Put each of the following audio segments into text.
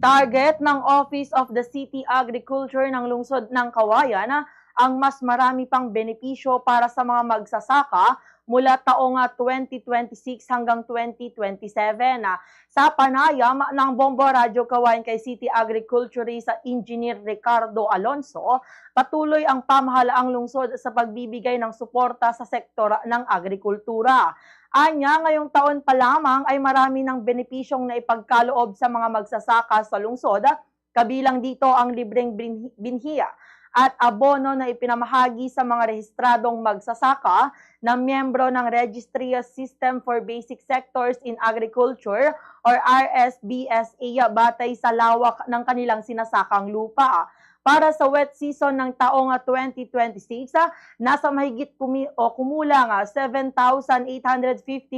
Target ng Office of the City Agriculture ng lungsod ng Kawayan ang mas marami pang benepisyo para sa mga magsasaka mula taong 2026 hanggang 2027. Sa panayam ng Bombo Radyo Kawayan kay City Agriculturist Engineer Ricardo Alonso, patuloy ang pamahalaang lungsod sa pagbibigay ng suporta sa sektor ng agrikultura. Anya, ngayong taon pa lamang ay marami ng benepisyong na ipagkaloob sa mga magsasaka sa lungsod, kabilang dito ang libreng binhiya at abono na ipinamahagi sa mga rehistradong magsasaka na miyembro ng Registry System for Basic Sectors in Agriculture or RSBSA batay sa lawak ng kanilang sinasakang lupa. Para sa wet season ng taong 2026, nasa mahigit kumulang 7,815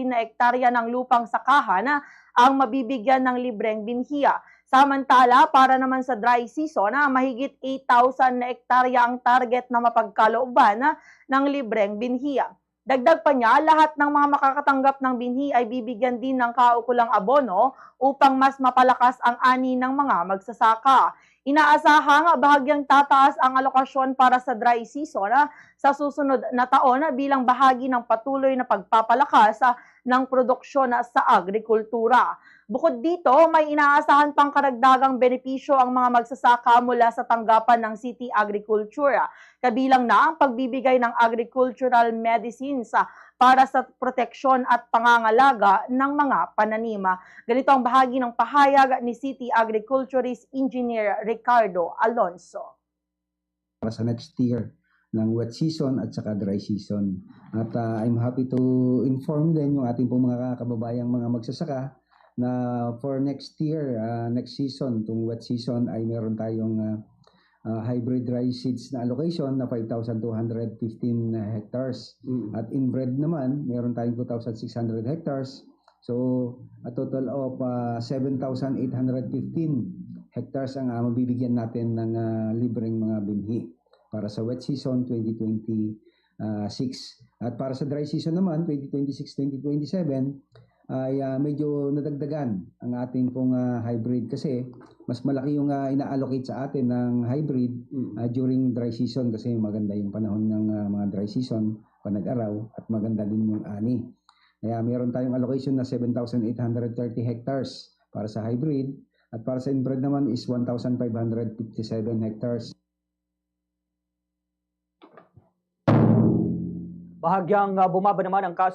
na hektarya ng lupang sakahan ang mabibigyan ng libreng binhiya. Samantala, para naman sa dry season, mahigit 8,000 na hektarya ang target na mapagkalooban ng libreng binhiya. Dagdag pa niya, lahat ng mga makakatanggap ng binhi ay bibigyan din ng kaukulang abono upang mas mapalakas ang ani ng mga magsasaka. Inaasahang bahagyang tataas ang alokasyon para sa dry season sa susunod na taon bilang bahagi ng patuloy na pagpapalakas ng produksyon sa agrikultura. Bukod dito, may inaasahan pang karagdagang benepisyo ang mga magsasaka mula sa tanggapan ng City Agriculture. Kabilang na ang pagbibigay ng agricultural medicines para sa proteksyon at pangangalaga ng mga pananima. Ganito ang bahagi ng pahayag ni City Agriculturist Engineer Ricardo Alonso. Para sa next year ng wet season at saka dry season. At I'm happy to inform din yung ating pong mga kababayang mga magsasaka na for next year, next season, itong wet season ay meron tayong hybrid dry seeds na allocation na 5,215 hectares. At inbred naman, meron tayong 2,600 hectares. So, a total of 7,815 hectares ang mabibigyan natin ng libreng mga binhi para sa wet season 2026. At para sa dry season naman, 2026-2027, ay medyo nadagdagan ang ating pong hybrid kasi mas malaki yung ina-allocate sa atin ng hybrid during dry season kasi maganda yung panahon ng mga dry season, panag-araw at maganda din yung ani. Kaya meron tayong allocation na 7,830 hectares para sa hybrid at para sa inbred naman is 1,557 hectares. Bahagyang bumaba naman ang kaso